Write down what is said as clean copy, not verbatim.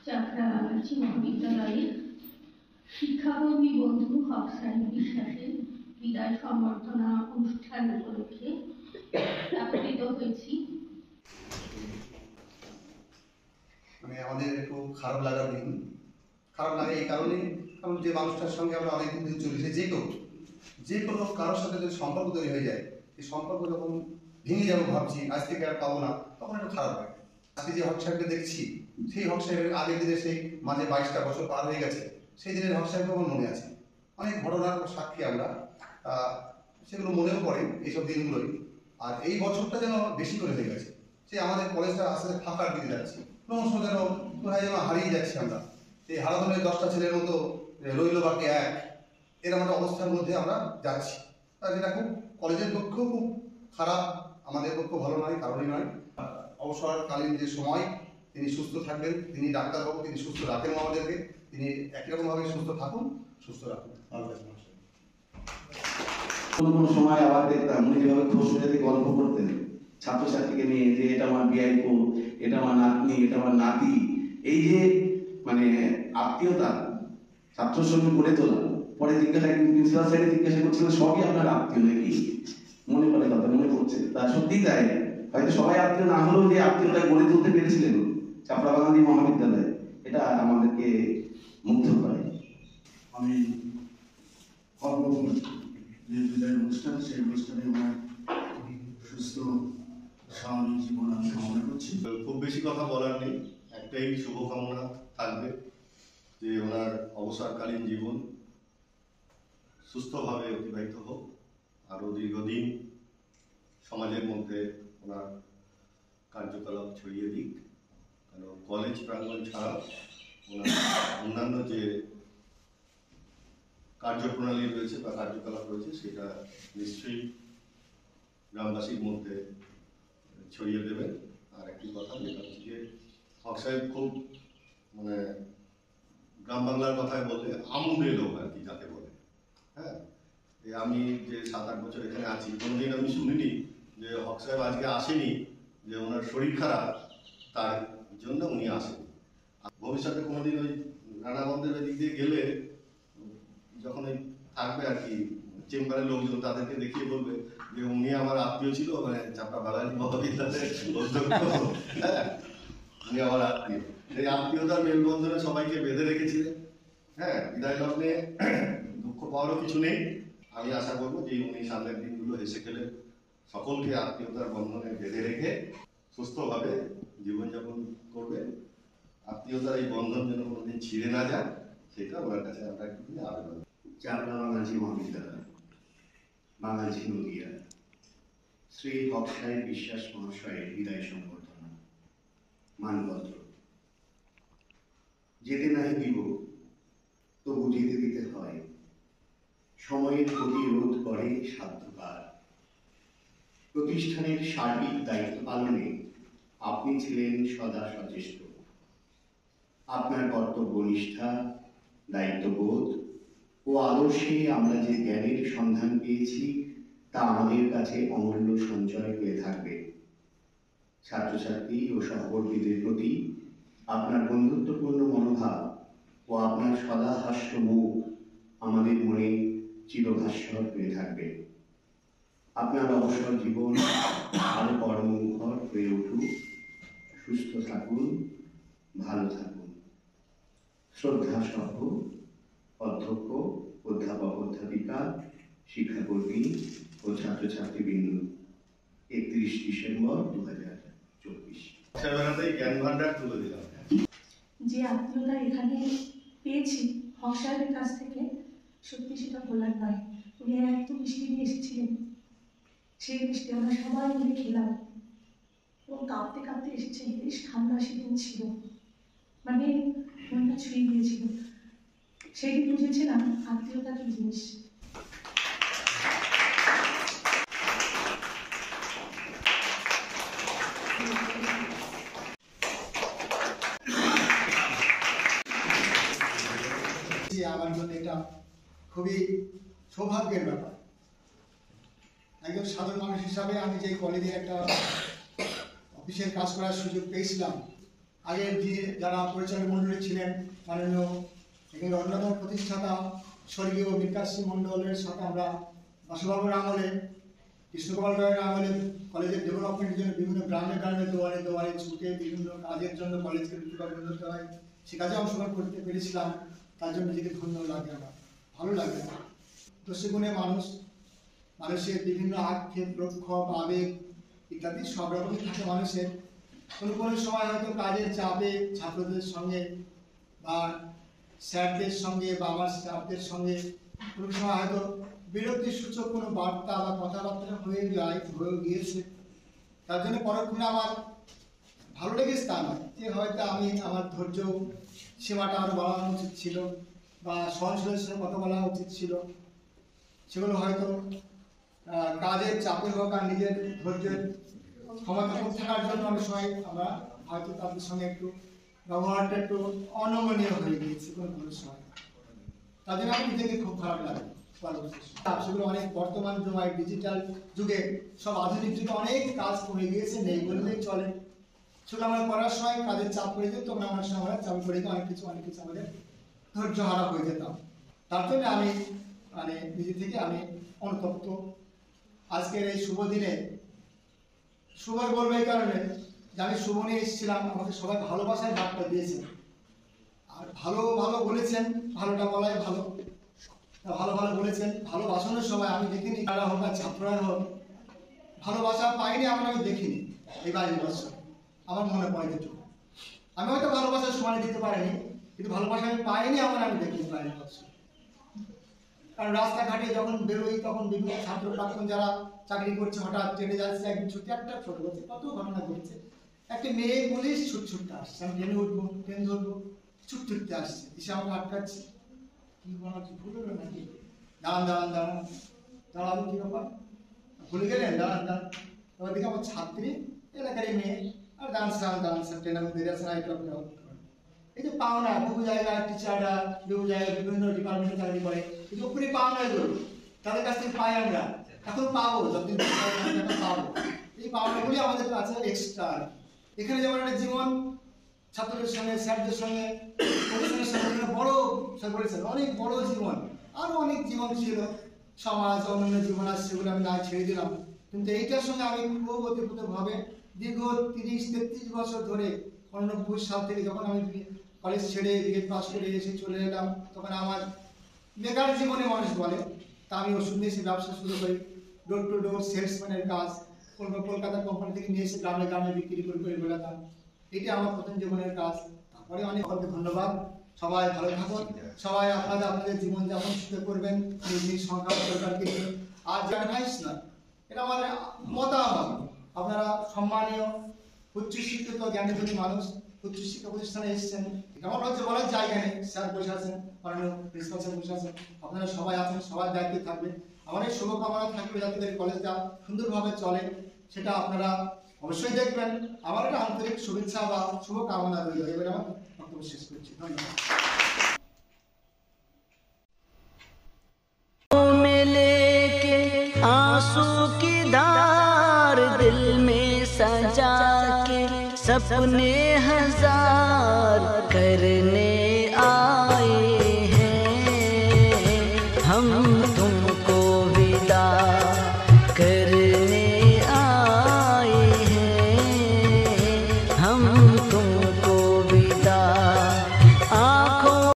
চাকরা আনাচি মহাবিদ্যালয়ের শিক্ষাকর্মী বন্ধু হক সাহেব বিশ্বাসের বিদায় সম্বর্ধনা অনুষ্ঠান উপলক্ষে একত্রিত হয়েছি। মানে আমাদের একটু খারাপ লাগার দিন, খারাপ লাগে এই কারণে, কারণ যে মানুষটার সঙ্গে আমরা অনেকদিন ধরে চলেছি, যে কোনো কারোর সাথে যদি সম্পর্ক তৈরি হয়ে যায়, এই সম্পর্ক যখন ভেঙে যাবো ভাবছি আজ থেকে আর পাবো না, তখন একটু খারাপ লাগে। আজকে যে হক সাহেবকে দেখছি, সেই হক সাহেবের আগের দিনে সেই মাঝে 22টা বছর পার হয়ে গেছে, সেই দিনের হক সাহেবকে আমার মনে আছে। অনেক ঘটনার সাক্ষী আমরা, সেগুলো মনেও পড়ে এইসব দিনগুলোই। আর এই বছরটা যেন বেশি করে হয়ে গেছে, সে আমাদের কলেজটা আস্তে আস্তে ফাঁকার দিকে যাচ্ছে, ক্রমশ যেন কোথায় যেন হারিয়ে যাচ্ছে আমরা। এই হারাধনের 10টা ছেলের মতো রইল বাকি এক, এরকম একটা অবস্থার মধ্যে আমরা যাচ্ছি। যেটা খুব কলেজের পক্ষেও খুব খারাপ, আমাদের পক্ষেও ভালো নয়, কারণই নয়। অবসরকালীন যে সময় তিনি সুস্থ থাকবেন, তিনি ডাক্তারবাবু, তিনি সুস্থ রাখেন আমাদেরকে, তিনি একই রকমভাবে সুস্থ থাকুন, সুস্থ রাখুন। কোনো সময় আবার দেখতাম উনি যেভাবে খসড়াতে গল্প করতেন ছাত্রছাত্রীকে নিয়ে, যে এটা আমার বিআইপো, এটা আমার নাতনি, এটা আমার নাতি। এই যে মানে আত্মীয়তা ছাত্রের সঙ্গে গড়ে তোলা, পরে প্রিন্সিপাল স্যার জিজ্ঞাসা করছিলেন সবই আপনার আত্মীয় নাকি? মনে পড়ে কথা, মনে পড়ছে। তা সত্যিই তাই, হয়তো সবাই আত্মীয় না হলেও যে আত্মীয়তা গড়ে তুলতে পেরেছিলেন চাপড়াবাগান মহাবিদ্যালয়ে, এটা আমাদেরকে মুগ্ধ করে। আমি যে বিদায় অনুষ্ঠান, সেই অনুষ্ঠানে আমার সুস্থ স্বাভাবিক জীবন আমি কামনা করছি। খুব বেশি কথা বলার নেই, একটাই শুভকামনা থাকবে যে ওনার অবসরকালীন জীবন সুস্থভাবে অতিবাহিত হোক, আরও দীর্ঘদিন সমাজের মধ্যে ওনার কার্যকলাপ ছড়িয়ে দিক। কারণ কলেজ প্রাঙ্গণ ছাড়া ওনার অন্যান্য যে কার্যপ্রণালী রয়েছে বা কার্যকলাপ রয়েছে, সেটা নিশ্চয়ই গ্রামবাসীর মধ্যে ছড়িয়ে দেবেন। আর একটি কথা, যেটা হচ্ছে যে হক সাহেব খুব মানে গ্রাম বাংলার কথায় বললে আমুদে লোক আর কি, যাকে বলে। হ্যাঁ, আমি যে 7-8 বছর এখানে আছি, কোনোদিন আমি শুনিনি যে হক সাহেব আজকে আসেনি, যে ওনার শরীর খারাপ তার জন্য উনি আসেনি। ভবিষ্যতে কোনোদিন ওই রানাবন্ধের দিক দিয়ে গেলে যখন ওই থাকবে আর কি চেম্বারের লোকজন, তাদেরকে দেখিয়ে বলবে যে উনি আমার আত্মীয় ছিল, মানে চাপড়াবাগান মহাবিদ্যালয়ের অধ্যক্ষ, হ্যাঁ উনি আমার আত্মীয়। এই আত্মীয়তার মেলবন্ধনে সবাইকে বেঁধে রেখেছিলেন। হ্যাঁ, বিদায় লগ্নে দুঃখ পাওয়ারও কিছু নেই। আমি আশা করবো যে উনি সামনের দিনগুলো হেসে খেলে সকলকে আত্মীয়তার বন্ধনে বেঁধে রেখে সুস্থভাবে জীবনযাপন করবেন। আত্মীয়তার এই বন্ধন যেন কোনোদিন ছিঁড়ে না যায়, সেটা ওনার কাছে আমরা একটু আবেদন। চাপড়াবাগান মহাবিদ্যালয়, বাঙালি নদিয়া, শ্রী হক সাহেব বিশ্বাস মহাশয়ের বিদায় সম্বর্ধনা। মানপত্র। যেতে নাহি দিব, তবু যেতে দিতে হয়। সময়ের প্রতিরোধ করে সাধ্যকার। প্রতিষ্ঠানের সার্বিক দায়িত্ব পালনে আপনি ছিলেন সদা সচেষ্ট। আপনার কর্তব্যনিষ্ঠা, দায়িত্ববোধ ও আদর্শে আমরা যে জ্ঞানের সন্ধান পেয়েছি, তা আমাদের কাছে অমূল্য সঞ্চয় হয়ে থাকবে। ছাত্রছাত্রী ও সহকর্মীদের প্রতি আপনার বন্ধুত্বপূর্ণ মনোভাব ও আপনার সদা হাস্য মুখ আমাদের মনে চিরভাস্বর হয়ে থাকবে। আপনার অবসর জীবন আরো কর্মমুখর হয়ে উঠুক। সুস্থ থাকুন, ভালো থাকুন। শ্রদ্ধা সহ অধ্যক্ষ, অধ্যাপক, অধ্যাপিকা, শিক্ষাকর্মী ও ছাত্রছাত্রীবৃন্দ। 31 ডিসেম্বর 2024। জ্ঞান ভান্ডার তুলে দিলাম। যে আত্মীয়তা এখানে পেয়েছি হক সাহেবের কাছ থেকে, সত্যি সেটা বলার নয়। উনি এত মিষ্টি নিয়ে এসেছিলেন, সেই মিষ্টি আমরা সবাই মিলে খেলাম এবং কাঁপতে কাঁপতে এসেছে। বেশ ঠান্ডা সেদিন ছিল, মানে মনটা ছুঁয়ে দিয়েছিল। সেদিন বুঝেছিলাম আত্মীয়তা কি জিনিস। আমার জন্য এটা খুবই সৌভাগ্যের ব্যাপার। একজন সাধারণ মানুষ হিসাবে আমি যে কলেজে একটা অফিসের কাজ করার সুযোগ পেয়েছিলাম, আগের যে যারা পরিচালক মণ্ডলী ছিলেন, মাননীয় এখানে অন্যতম প্রতিষ্ঠাতা স্বর্গীয় বিকাশ সিং মণ্ডলের সাথে আমরা বাসুবাবুর আমলে, কৃষ্ণকুমার রায়ের আমলে কলেজের ডেভেলপমেন্টের জন্য বিভিন্ন গ্রামে গ্রামে দোয়ারে দোয়ারে ছুটে বিভিন্ন কাজের জন্য কলেজকে উন্নত হয়, সে কাজে অংশগ্রহণ করতে পেরেছিলাম। তার জন্য নিজেকে ধন্য লাগে, আমার ভালো লাগে। দস্যুগুণে মানুষের বিভিন্ন আক্ষেপ, প্রক্ষোভ, আবেগ ইত্যাদি সব রকমই থাকে মানুষের। কোনো কোনো সময় হয়তো কাজের চাপে ছাত্রদের সঙ্গে বা স্যারদের সঙ্গে বা আমার স্টাফদের সঙ্গে কোনো সময় হয়তো বিরক্তি সূচক কোনো বার্তা বা কথাবার্তা হয়ে গিয়েছে। তার জন্য পরক্ষণে আমার ভালো লেগেছে তা নয়, যে হয়তো আমি আমার ধৈর্য সীমাটা আরও বাড়ানো উচিত ছিল বা সহনশীলের সঙ্গে কথা বলা উচিত ছিল। সেগুলো হয়তো কাজের চাপে হোক আর নিজের ধৈর্যের ক্ষমতা কম থাকার জন্য অনেক সময় আমরা হয়তো তাদের সঙ্গে একটু ব্যবহারটা একটু অনমনীয় হয়ে গিয়েছে কোনো কোনো সময়। তার জন্য আমি নিজেকে খুব খারাপ লাগে। সেগুলো অনেক বর্তমান সময় ডিজিটাল যুগে সব আধুনিক যুগে অনেক কাজ কমে গিয়েছে, নেই বললেই চলে। সেগুলো আমরা করার সময় কাজের চাপ পড়ে যেত, তখন আমার সময় আমরা চাপ পড়ে যেত, অনেক কিছু আমাদের ধৈর্য হারা হয়ে যেতাম। তার জন্য আমি নিজে থেকে আমি অনুতপ্ত। আজকের এই শুভ দিনে শুভ বলবো এই কারণে যে আমি শুভ নিয়ে এসেছিলাম, আমাকে সবাই ভালোবাসার বার্তা দিয়েছেন আর ভালো ভালো বলেছেন, ভালোটা বলাই ভালো, ভালো ভালো বলেছেন। ভালোবাসানোর সময় আমি দেখিনি, তারা হোক আর ছাত্ররা হোক, ভালোবাসা পাইনি এমন আমি দেখিনি এই 22 বছর। আমার মনে পড়ে যেটুকু, আমি হয়তো ভালোবাসার সময় দিতে পারিনি, কিন্তু ভালোবাসা আমি পাইনি এমন আমি দেখিনি 22 বছর। কারণ রাস্তাঘাটে যখন বেরোই তখন বিভিন্ন ছাত্র প্রাক্তন যারা চাকরি করছে হঠাৎ ট্রেনে যাচ্ছে, একদিন ছুটি, একটা ছোট বলছে কত ঘটনা ঘটছে। একটা মেয়ে পুলিশ ছুটতে আসছে, আমি ট্রেনে উঠবো, ট্রেন ধরবো, ছুটতে আসছে, এসে আমাকে আটকাচ্ছে। কি বলছি ভুল হলো নাকি? দাঁড়াবো কি ব্যাপার, ভুলে গেলেন? দাঁড়ান। এবার দেখি আমার ছাত্রী, এলাকারই মেয়ে, আর দাঁড়ান ট্রেনে বেরিয়ে আসেন। এই যে পাওনা বহু জায়গায় টিচাররা বহু জায়গায় বিভিন্ন ডিপার্টমেন্টে চাকরি করে, কিন্তু উপরে পাওনা এগুলো তাদের কাছ থেকে পাই আমরা, এখন পাবো, যতদিন পাবো। এই পাওনাগুলি আমাদের কাছে এক্সট্রা। এখানে যেমন একটা জীবন ছাত্রদের সঙ্গে, স্যারদের সঙ্গে, প্রফেসরের সঙ্গে বড় স্যার বলেছেন, অনেক বড় জীবন, আরো অনেক জীবন ছিল, সমাজ অন্যান্য জীবন আছে, সেগুলো আমি না ছেড়ে দিলাম। কিন্তু এইটার সঙ্গে আমি খুব অতিপ্রতভাবে দীর্ঘ 30-33 বছর ধরে 89 সাল থেকে যখন আমি কলেজ ছেড়ে বিএড পাস করে এসে চলে এলাম, তখন আমার বেকার জীবনে মানুষ বলে, তা আমি ওষুধ নিয়ে এসে ব্যবসা শুরু করি, ডোর টু ডোর সেলসম্যানের কাজ, কলকাতার কোম্পানি থেকে নিয়ে এসে গ্রামে গ্রামে বিক্রি করে বেড়াতাম। এটা আমার প্রথম জীবনের কাজ। তারপরে অনেক ধন্যবাদ। সবাই ভালো থাকুন, সবাই আপনাদের জীবনযাপন সুখে করবেন, নিজ সংখ্যা সরকারকে নিয়ে। আর অ্যাডভাইস না, এটা আমার মতামত। আপনারা সম্মানীয় উচ্চশিক্ষিত জ্ঞানীধনী মানুষ, উচ্চশিক্ষা প্রতিষ্ঠানে এসেছেন, কেমন হচ্ছে বলার জায়গা নেই। স্যার বসে আছেন, মাননীয় প্রিন্সিপাল স্যার বসে আছেন, আপনারা সবাই আছেন, সবার দায়িত্বে থাকবে। আমার এই শুভকামনা থাকবে যাতে কলেজটা সুন্দরভাবে চলে, সেটা আপনারা অবশ্যই দেখবেন। আমার একটা আন্তরিক শুভেচ্ছা বা শুভকামনা রইল। এবার আমার বক্তব্য শেষ করছি, ধন্যবাদ। आंसू की धार दिल में सजा के सपने हजार